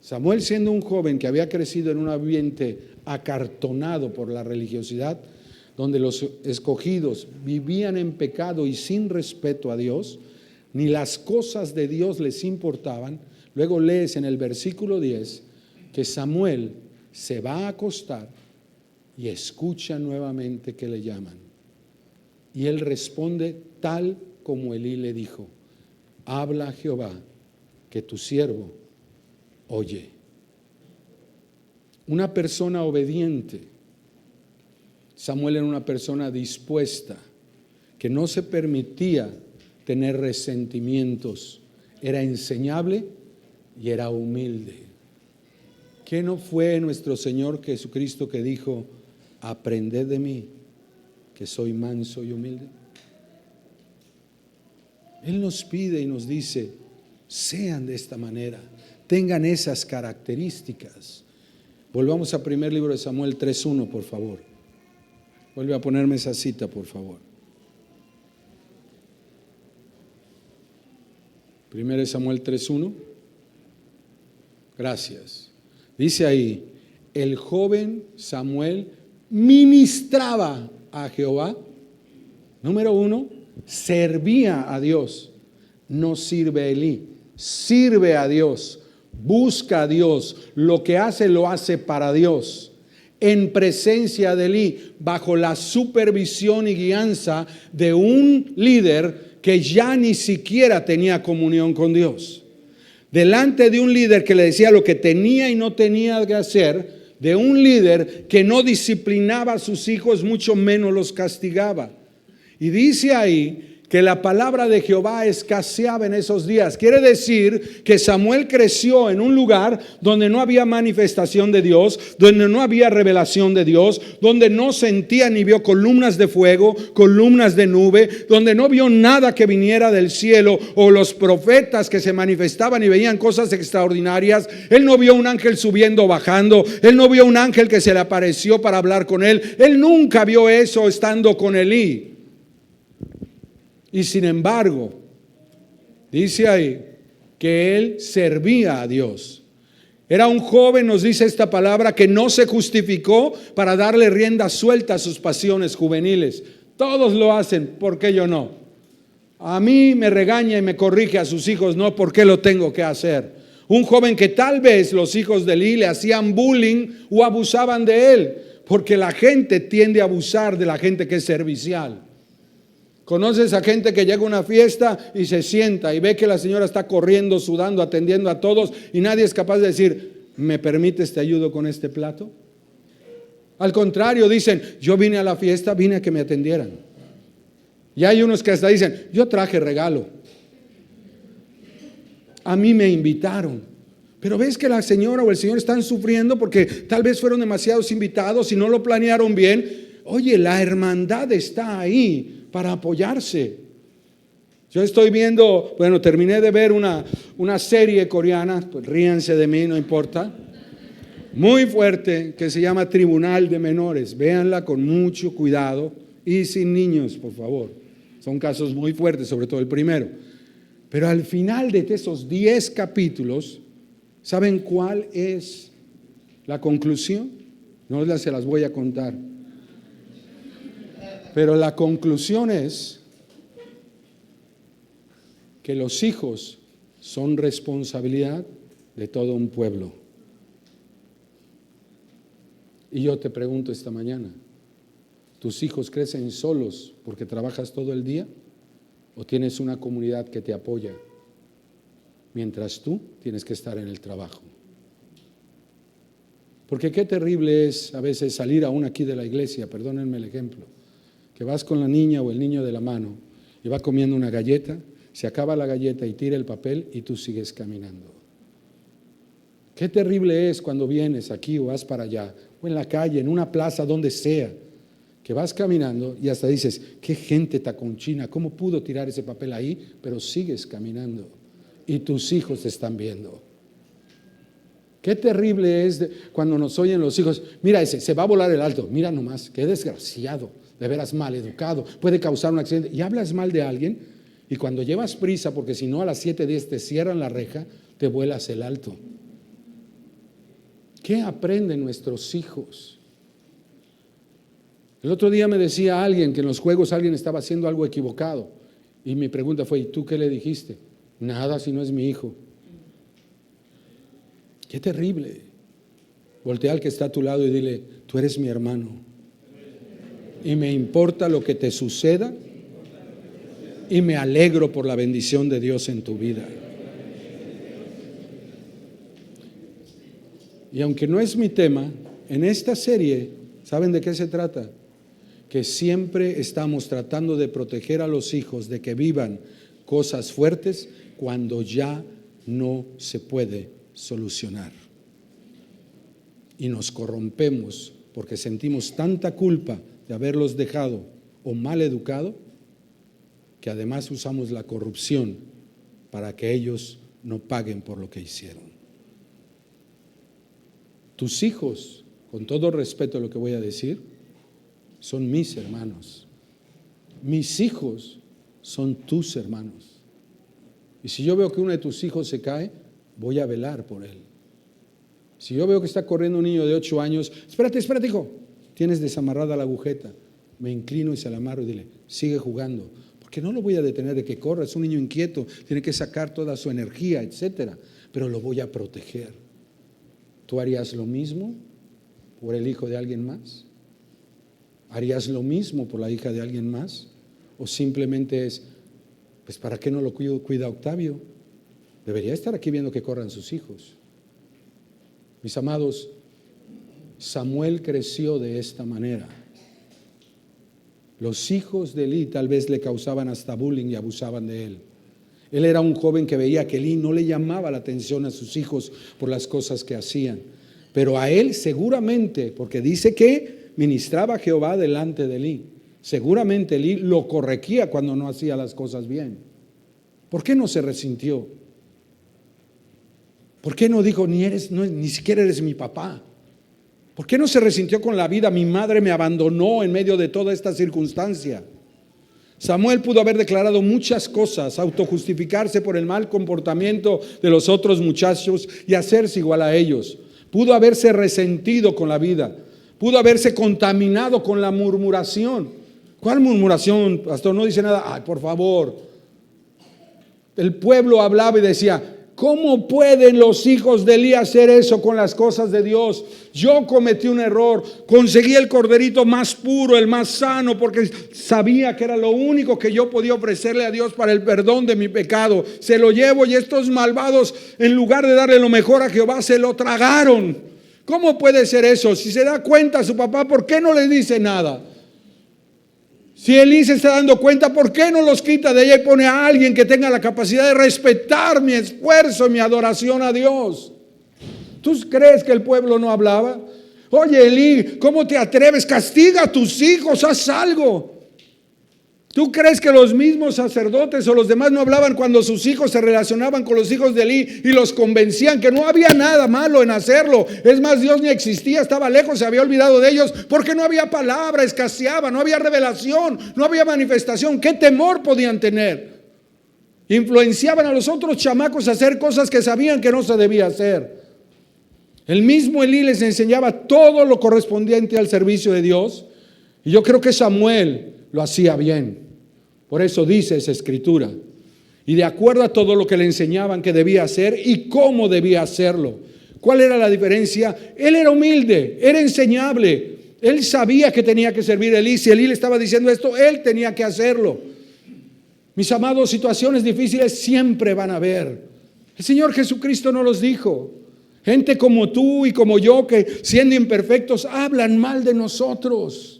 [SPEAKER 2] Samuel, siendo un joven que había crecido en un ambiente acartonado por la religiosidad, donde los escogidos vivían en pecado y sin respeto a Dios, ni las cosas de Dios les importaban. Luego lees en el versículo 10 que Samuel se va a acostar y escucha nuevamente que le llaman. Y él responde tal como Elí le dijo, habla a Jehová, que tu siervo oye. Una persona obediente. Samuel era una persona dispuesta, que no se permitía tener resentimientos, era enseñable y era humilde. ¿Qué no fue nuestro Señor Jesucristo que dijo, aprended de mí, que soy manso y humilde? Él nos pide y nos dice, sean de esta manera, tengan esas características. Volvamos a primer libro de Samuel 3:1, por favor. Vuelve a ponerme esa cita, por favor. 1 Samuel 3:1. Gracias. Dice ahí, el joven Samuel ministraba a Jehová. Número 1, servía a Dios. No sirve a Elí, sirve a Dios, busca a Dios, lo que hace lo hace para Dios. En presencia de Elí, bajo la supervisión y guianza de un líder que ya ni siquiera tenía comunión con Dios. Delante de un líder que le decía lo que tenía y no tenía que hacer, de un líder que no disciplinaba a sus hijos, mucho menos los castigaba. Y dice ahí que la palabra de Jehová escaseaba en esos días. Quiere decir que Samuel creció en un lugar donde no había manifestación de Dios, donde no había revelación de Dios, donde no sentía ni vio columnas de fuego, columnas de nube, donde no vio nada que viniera del cielo o los profetas que se manifestaban y veían cosas extraordinarias. Él no vio un ángel subiendo o bajando, él no vio un ángel que se le apareció para hablar con él. Él nunca vio eso estando con Elí. Y sin embargo, dice ahí que él servía a Dios. Era un joven, nos dice esta palabra, que no se justificó para darle rienda suelta a sus pasiones juveniles. Todos lo hacen, ¿por qué yo no? A mí me regaña y me corrige, a sus hijos no, ¿por qué lo tengo que hacer? Un joven que tal vez los hijos de Elí le hacían bullying o abusaban de él, porque la gente tiende a abusar de la gente que es servicial. ¿Conoces a gente que llega a una fiesta y se sienta y ve que la señora está corriendo, sudando, atendiendo a todos y nadie es capaz de decir, ¿me permites, te ayudo con este plato? Al contrario, dicen, yo vine a la fiesta, vine a que me atendieran. Y hay unos que hasta dicen, yo traje regalo. A mí me invitaron. Pero ves que la señora o el señor están sufriendo porque tal vez fueron demasiados invitados y no lo planearon bien. Oye, la hermandad está ahí para apoyarse. Yo estoy viendo, bueno, terminé de ver una serie coreana, pues ríanse de mí, no importa, muy fuerte, que se llama Tribunal de Menores. Véanla con mucho cuidado y sin niños, por favor. Son casos muy fuertes, sobre todo el primero. Pero al final de esos 10 capítulos, ¿saben cuál es la conclusión? No se las voy a contar. Pero la conclusión es que los hijos son responsabilidad de todo un pueblo. Y yo te pregunto esta mañana, ¿tus hijos crecen solos porque trabajas todo el día? ¿O tienes una comunidad que te apoya mientras tú tienes que estar en el trabajo? Porque qué terrible es a veces salir aún aquí de la iglesia, perdónenme el ejemplo, que vas con la niña o el niño de la mano y va comiendo una galleta, se acaba la galleta y tira el papel y tú sigues caminando. Qué terrible es cuando vienes aquí o vas para allá, o en la calle, en una plaza, donde sea, que vas caminando y hasta dices, qué gente taconchina, ¿cómo pudo tirar ese papel ahí? Pero sigues caminando y tus hijos te están viendo. Qué terrible es cuando nos oyen los hijos, mira ese, se va a volar el alto, mira nomás, qué desgraciado, de veras mal educado, puede causar un accidente. Y hablas mal de alguien y cuando llevas prisa, porque si no a las 7:10 te cierran la reja, te vuelas el alto. ¿Qué aprenden nuestros hijos? El otro día me decía alguien que en los juegos alguien estaba haciendo algo equivocado y mi pregunta fue, ¿y tú qué le dijiste? Nada, si no es mi hijo. Qué terrible. Voltea al que está a tu lado y dile, tú eres mi hermano y me importa lo que te suceda y me alegro por la bendición de Dios en tu vida. Y aunque no es mi tema, en esta serie, ¿saben de qué se trata? Que siempre estamos tratando de proteger a los hijos de que vivan cosas fuertes cuando ya no se puede solucionar. Y nos corrompemos porque sentimos tanta culpa de haberlos dejado o mal educado, que además usamos la corrupción para que ellos no paguen por lo que hicieron. Tus hijos, con todo respeto a lo que voy a decir, son mis hermanos. Mis hijos son tus hermanos. Y si yo veo que uno de tus hijos se cae, voy a velar por él. Si yo veo que está corriendo un niño de 8 años, espérate, hijo, tienes desamarrada la agujeta. Me inclino y se la amarro y dile, sigue jugando. Porque no lo voy a detener de que corra, es un niño inquieto, tiene que sacar toda su energía, etcétera. Pero lo voy a proteger. ¿Tú harías lo mismo por el hijo de alguien más? ¿Harías lo mismo por la hija de alguien más? ¿O simplemente es, pues para qué no lo cuida Octavio? Debería estar aquí viendo que corran sus hijos. Mis amados, Samuel creció de esta manera. Los hijos de Elí tal vez le causaban hasta bullying y abusaban de él. Él era un joven que veía que Elí no le llamaba la atención a sus hijos por las cosas que hacían. Pero a él seguramente, porque dice que ministraba Jehová delante de Elí. Seguramente Elí lo corregía cuando no hacía las cosas bien. ¿Por qué no se resintió? ¿Por qué no dijo, ni siquiera eres mi papá? ¿Por qué no se resintió con la vida? Mi madre me abandonó en medio de toda esta circunstancia. Samuel pudo haber declarado muchas cosas, autojustificarse por el mal comportamiento de los otros muchachos y hacerse igual a ellos. Pudo haberse resentido con la vida. Pudo haberse contaminado con la murmuración. ¿Cuál murmuración, pastor? No dice nada. Ay, por favor. El pueblo hablaba y decía, ¿cómo pueden los hijos de Elí hacer eso con las cosas de Dios? Yo cometí un error, conseguí el corderito más puro, el más sano, porque sabía que era lo único que yo podía ofrecerle a Dios para el perdón de mi pecado. Se lo llevo y estos malvados, en lugar de darle lo mejor a Jehová, se lo tragaron. ¿Cómo puede ser eso? Si se da cuenta su papá, ¿por qué no le dice nada? Si Elí se está dando cuenta, ¿por qué no los quita de ella y pone a alguien que tenga la capacidad de respetar mi esfuerzo, mi adoración a Dios? ¿Tú crees que el pueblo no hablaba? Oye, Elí, ¿cómo te atreves? Castiga a tus hijos, haz algo. ¿Tú crees que los mismos sacerdotes o los demás no hablaban cuando sus hijos se relacionaban con los hijos de Elí y los convencían que no había nada malo en hacerlo? Es más, Dios ni existía, estaba lejos, se había olvidado de ellos porque no había palabra, escaseaba, no había revelación, no había manifestación. ¿Qué temor podían tener? Influenciaban a los otros chamacos a hacer cosas que sabían que no se debía hacer. El mismo Elí les enseñaba todo lo correspondiente al servicio de Dios, y yo creo que Samuel lo hacía bien. Por eso dice esa escritura, y de acuerdo a todo lo que le enseñaban que debía hacer y cómo debía hacerlo. ¿Cuál era la diferencia? Él era humilde, era enseñable, él sabía que tenía que servir a Elí. Si Elí le estaba diciendo esto, él tenía que hacerlo. Mis amados, situaciones difíciles siempre van a haber. El Señor Jesucristo nos los dijo. Gente como tú y como yo, que siendo imperfectos hablan mal de nosotros.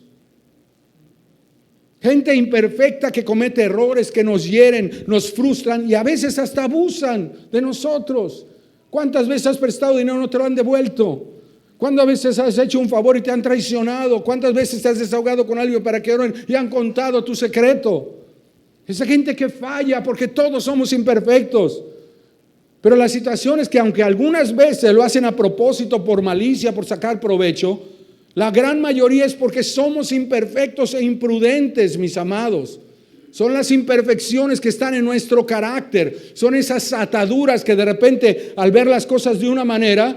[SPEAKER 2] Gente imperfecta que comete errores, que nos hieren, nos frustran y a veces hasta abusan de nosotros. ¿Cuántas veces has prestado dinero y no te lo han devuelto? ¿Cuántas veces has hecho un favor y te han traicionado? ¿Cuántas veces te has desahogado con alguien para que oren y han contado tu secreto? Esa gente que falla, porque todos somos imperfectos. Pero la situación es que aunque algunas veces lo hacen a propósito, por malicia, por sacar provecho, la gran mayoría es porque somos imperfectos e imprudentes, mis amados. Son las imperfecciones que están en nuestro carácter. Son esas ataduras que de repente, al ver las cosas de una manera,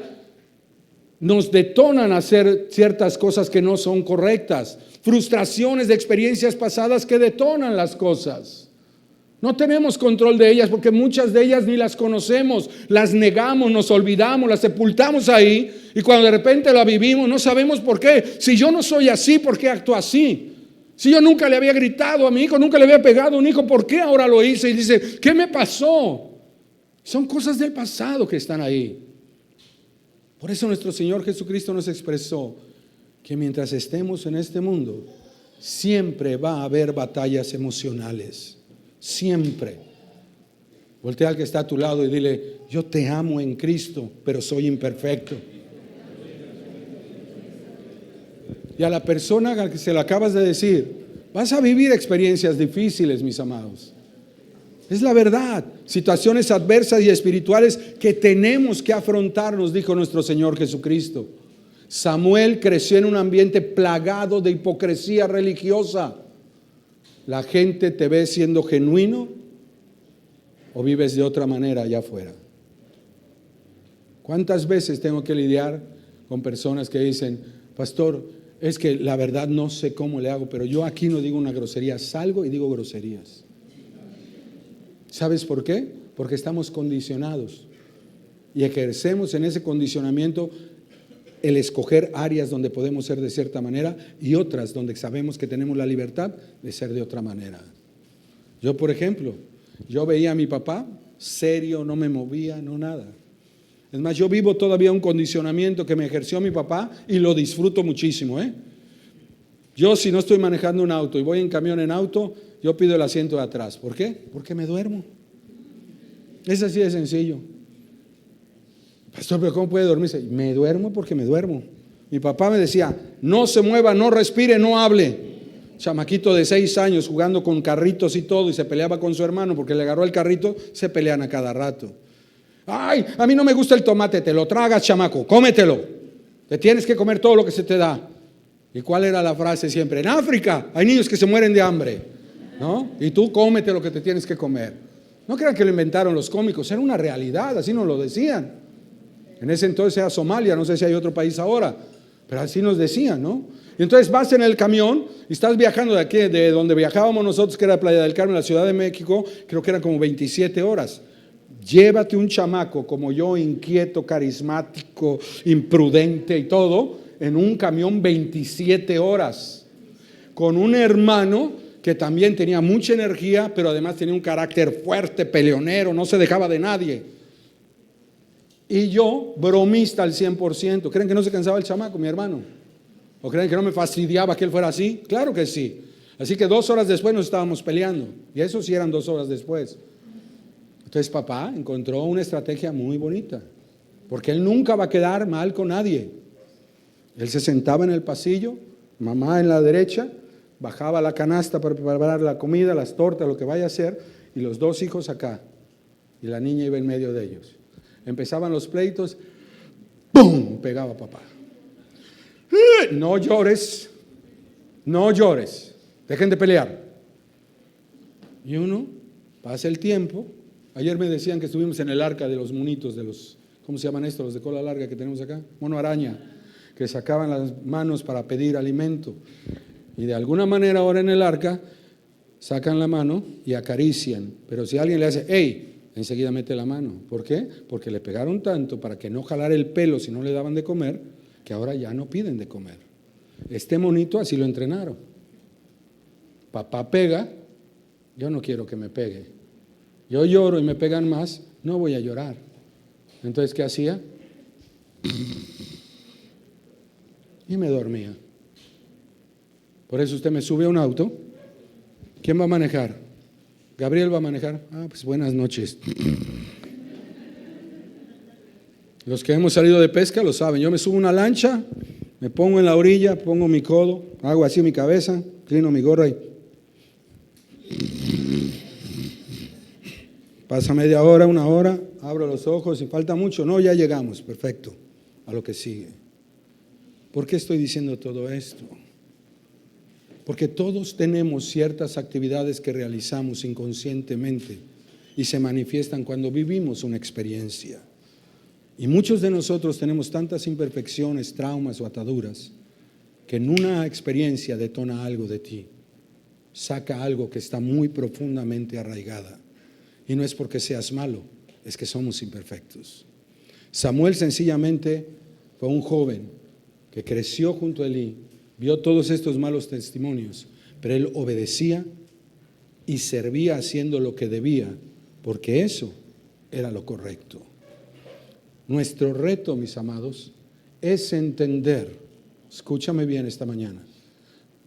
[SPEAKER 2] nos detonan a hacer ciertas cosas que no son correctas. Frustraciones de experiencias pasadas que detonan las cosas. No tenemos control de ellas porque muchas de ellas ni las conocemos, las negamos, nos olvidamos, las sepultamos ahí y cuando de repente la vivimos no sabemos por qué. Si yo no soy así, ¿por qué actúo así? Si yo nunca le había gritado a mi hijo, nunca le había pegado a un hijo, ¿por qué ahora lo hice? Y dice, ¿qué me pasó? Son cosas del pasado que están ahí. Por eso nuestro Señor Jesucristo nos expresó que mientras estemos en este mundo, siempre va a haber batallas emocionales. Siempre. Voltea al que está a tu lado y dile, yo te amo en Cristo, pero soy imperfecto. Y a la persona a la que se lo acabas de decir, vas a vivir experiencias difíciles, mis amados. Es la verdad, situaciones adversas y espirituales que tenemos que afrontar, nos dijo nuestro Señor Jesucristo. Samuel creció en un ambiente plagado de hipocresía religiosa. ¿La gente te ve siendo genuino o vives de otra manera allá afuera? ¿Cuántas veces tengo que lidiar con personas que dicen, pastor, es que la verdad no sé cómo le hago, pero yo aquí no digo una grosería, salgo y digo groserías? ¿Sabes por qué? Porque estamos condicionados y ejercemos en ese condicionamiento el escoger áreas donde podemos ser de cierta manera y otras donde sabemos que tenemos la libertad de ser de otra manera. Yo, por ejemplo, yo veía a mi papá serio, no me movía, no nada. Es más, yo vivo todavía un condicionamiento que me ejerció mi papá y lo disfruto muchísimo, Yo, si no estoy manejando un auto y voy en camión en auto, yo pido el asiento de atrás. ¿Por qué? Porque me duermo. Es así de sencillo. Pastor, pero ¿cómo puede dormirse? Me duermo porque me duermo. Mi papá me decía, no se mueva, no respire, no hable. Chamaquito de 6 años jugando con carritos y todo y se peleaba con su hermano porque le agarró el carrito, se pelean a cada rato. Ay, a mí no me gusta el tomate, te lo tragas, chamaco, cómetelo. Te tienes que comer todo lo que se te da. ¿Y cuál era la frase siempre? En África hay niños que se mueren de hambre, ¿no? Y tú cómete lo que te tienes que comer. No crean que lo inventaron los cómicos, era una realidad, así nos lo decían. En ese entonces era Somalia, no sé si hay otro país ahora, pero así nos decían, ¿no? Y entonces vas en el camión y estás viajando de aquí, de donde viajábamos nosotros, que era Playa del Carmen, la Ciudad de México, creo que eran como 27 horas. Llévate un chamaco como yo, inquieto, carismático, imprudente y todo, en un camión 27 horas, con un hermano que también tenía mucha energía, pero además tenía un carácter fuerte, peleonero, no se dejaba de nadie. Y yo, bromista al 100%. ¿Creen que no se cansaba el chamaco, mi hermano? ¿O creen que no me fastidiaba que él fuera así? Claro que sí. Así que 2 horas después nos estábamos peleando. Y eso sí eran 2 horas después. Entonces papá encontró una estrategia muy bonita. Porque él nunca va a quedar mal con nadie. Él se sentaba en el pasillo, mamá en la derecha, bajaba la canasta para preparar la comida, las tortas, lo que vaya a hacer, y los 2 hijos acá. Y la niña iba en medio de ellos. Empezaban los pleitos, ¡pum! Pegaba papá. No llores, no llores, dejen de pelear. Y uno, pasa el tiempo. Ayer me decían que estuvimos en el arca de los monitos, de los, ¿cómo se llaman estos? Los de cola larga que tenemos acá, mono araña, que sacaban las manos para pedir alimento. Y de alguna manera ahora en el arca sacan la mano y acarician. Pero si alguien le hace, ¡hey!, enseguida mete la mano. ¿Por qué? Porque le pegaron tanto para que no jalara el pelo si no le daban de comer, que ahora ya no piden de comer. Este monito así lo entrenaron. Papá pega, yo no quiero que me pegue. Yo lloro y me pegan más, no voy a llorar. Entonces, ¿qué hacía? Y me dormía. Por eso usted me sube a un auto ¿Quién va a manejar? ¿Gabriel va a manejar? Pues buenas noches. Los que hemos salido de pesca lo saben. Yo me subo a una lancha, me pongo en la orilla, pongo mi codo, hago así mi cabeza, inclino mi gorra y pasa media hora, una hora, abro los ojos y falta mucho. No, ya llegamos, perfecto, a lo que sigue. ¿Por qué estoy diciendo todo esto? Porque todos tenemos ciertas actividades que realizamos inconscientemente y se manifiestan cuando vivimos una experiencia. Y muchos de nosotros tenemos tantas imperfecciones, traumas o ataduras que en una experiencia detona algo de ti, saca algo que está muy profundamente arraigada. Y no es porque seas malo, es que somos imperfectos. Samuel sencillamente fue un joven que creció junto a Elí, vio todos estos malos testimonios, pero él obedecía y servía haciendo lo que debía, porque eso era lo correcto. Nuestro reto, mis amados, es entender, escúchame bien esta mañana,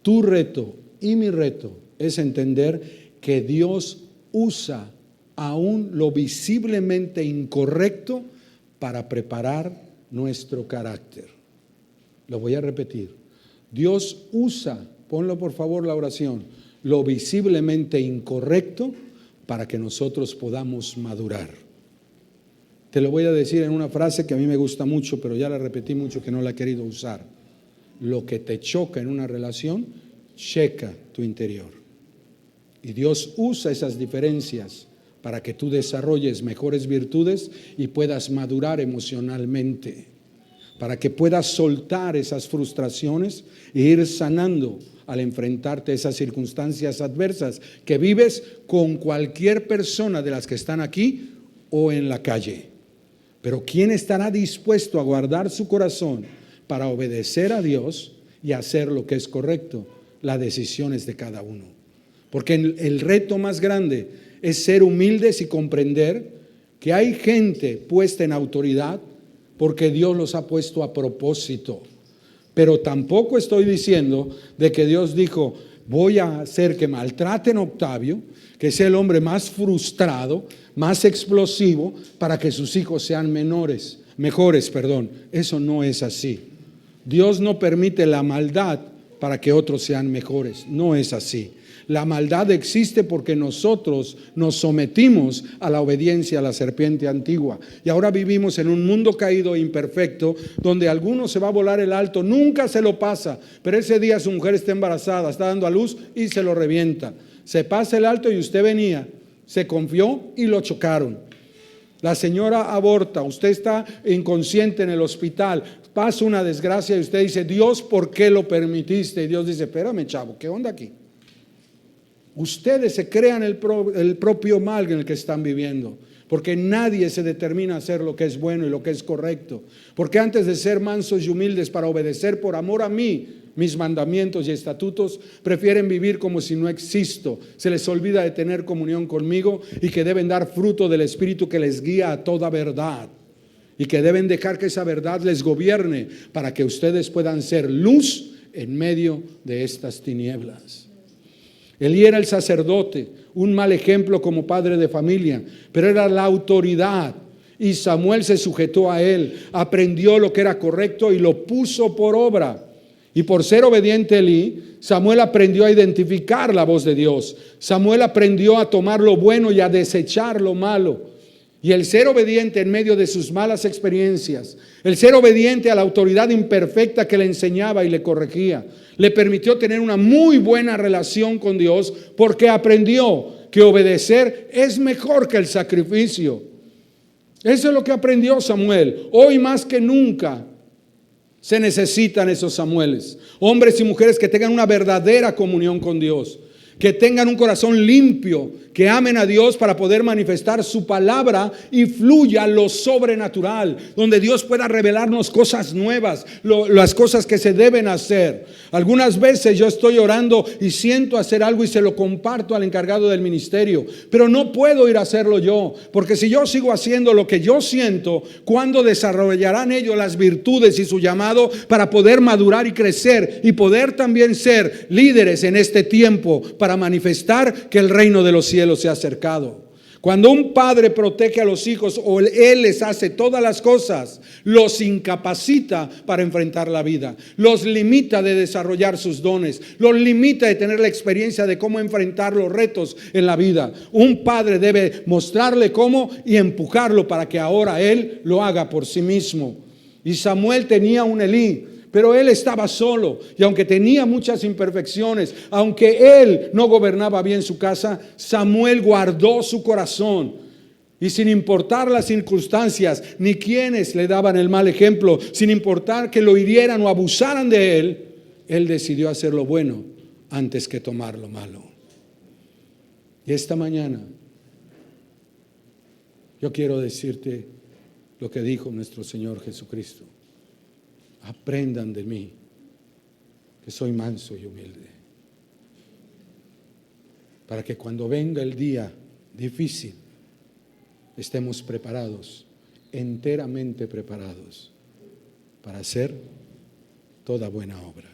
[SPEAKER 2] tu reto y mi reto es entender que Dios usa aún lo visiblemente incorrecto para preparar nuestro carácter. Lo voy a repetir. Dios usa, ponlo por favor la oración, lo visiblemente incorrecto para que nosotros podamos madurar. Te lo voy a decir en una frase que a mí me gusta mucho, pero ya la repetí mucho que no la he querido usar. Lo que te choca en una relación, checa tu interior. Y Dios usa esas diferencias para que tú desarrolles mejores virtudes y puedas madurar emocionalmente, para que puedas soltar esas frustraciones e ir sanando al enfrentarte a esas circunstancias adversas que vives con cualquier persona de las que están aquí o en la calle. Pero ¿quién estará dispuesto a guardar su corazón para obedecer a Dios y hacer lo que es correcto? La decisión es de cada uno. Porque el reto más grande es ser humildes y comprender que hay gente puesta en autoridad porque Dios los ha puesto a propósito. Pero tampoco estoy diciendo de que Dios dijo, voy a hacer que maltraten a Octavio, que sea el hombre más frustrado, más explosivo, para que sus hijos sean mejores. Eso no es así. Dios no permite la maldad para que otros sean mejores. No es así. La maldad existe porque nosotros nos sometimos a la obediencia a la serpiente antigua. Y ahora vivimos en un mundo caído e imperfecto, donde alguno se va a volar el alto, nunca se lo pasa, pero ese día su mujer está embarazada, está dando a luz y se lo revienta. Se pasa el alto y usted venía, se confió y lo chocaron. La señora aborta, usted está inconsciente en el hospital, pasa una desgracia y usted dice, Dios, ¿por qué lo permitiste? Y Dios dice, espérame, chavo, ¿qué onda aquí? Ustedes se crean el propio mal en el que están viviendo, porque nadie se determina a hacer lo que es bueno y lo que es correcto. Porque antes de ser mansos y humildes para obedecer por amor a mí, mis mandamientos y estatutos, prefieren vivir como si no existo. Se les olvida de tener comunión conmigo y que deben dar fruto del Espíritu que les guía a toda verdad. Y que deben dejar que esa verdad les gobierne para que ustedes puedan ser luz en medio de estas tinieblas. Elí era el sacerdote, un mal ejemplo como padre de familia, pero era la autoridad y Samuel se sujetó a él, aprendió lo que era correcto y lo puso por obra. Y por ser obediente a Elí, Samuel aprendió a identificar la voz de Dios. Samuel aprendió a tomar lo bueno y a desechar lo malo. Y el ser obediente en medio de sus malas experiencias, el ser obediente a la autoridad imperfecta que le enseñaba y le corregía, le permitió tener una muy buena relación con Dios porque aprendió que obedecer es mejor que el sacrificio. Eso es lo que aprendió Samuel. Hoy más que nunca se necesitan esos Samueles, hombres y mujeres que tengan una verdadera comunión con Dios, que tengan un corazón limpio, que amen a Dios para poder manifestar su palabra y fluya lo sobrenatural, donde Dios pueda revelarnos cosas nuevas, las cosas que se deben hacer. Algunas veces yo estoy orando y siento hacer algo y se lo comparto al encargado del ministerio, pero no puedo ir a hacerlo yo, porque si yo sigo haciendo lo que yo siento, ¿cuándo desarrollarán ellos las virtudes y su llamado para poder madurar y crecer y poder también ser líderes en este tiempo para manifestar que el reino de los cielos se ha acercado. Cuando un padre protege a los hijos o él les hace todas las cosas, los incapacita para enfrentar la vida, los limita de desarrollar sus dones, los limita de tener la experiencia de cómo enfrentar los retos en la vida. Un padre debe mostrarle cómo y empujarlo para que ahora él lo haga por sí mismo. Y Samuel tenía un Elí, pero él estaba solo, y aunque tenía muchas imperfecciones, aunque él no gobernaba bien su casa, Samuel guardó su corazón. Y sin importar las circunstancias, ni quienes le daban el mal ejemplo, sin importar que lo hirieran o abusaran de él decidió hacer lo bueno antes que tomar lo malo. Y esta mañana yo quiero decirte lo que dijo nuestro Señor Jesucristo: aprendan de mí, que soy manso y humilde, para que cuando venga el día difícil estemos preparados, enteramente preparados para hacer toda buena obra.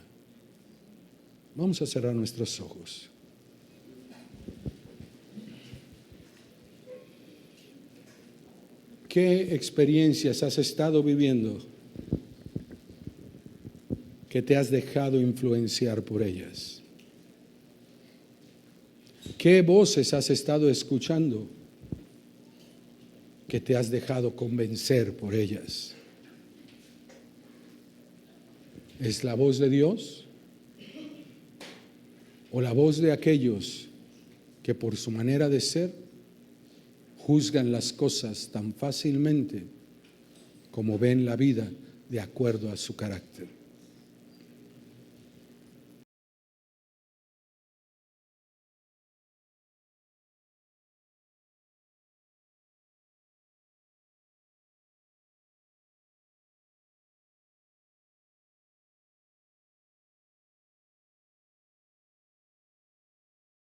[SPEAKER 2] Vamos a cerrar nuestros ojos. ¿Qué experiencias has estado viviendo que te has dejado influenciar por ellas? ¿Qué voces has estado escuchando que te has dejado convencer por ellas? ¿Es la voz de Dios o la voz de aquellos que por su manera de ser juzgan las cosas tan fácilmente como ven la vida de acuerdo a su carácter?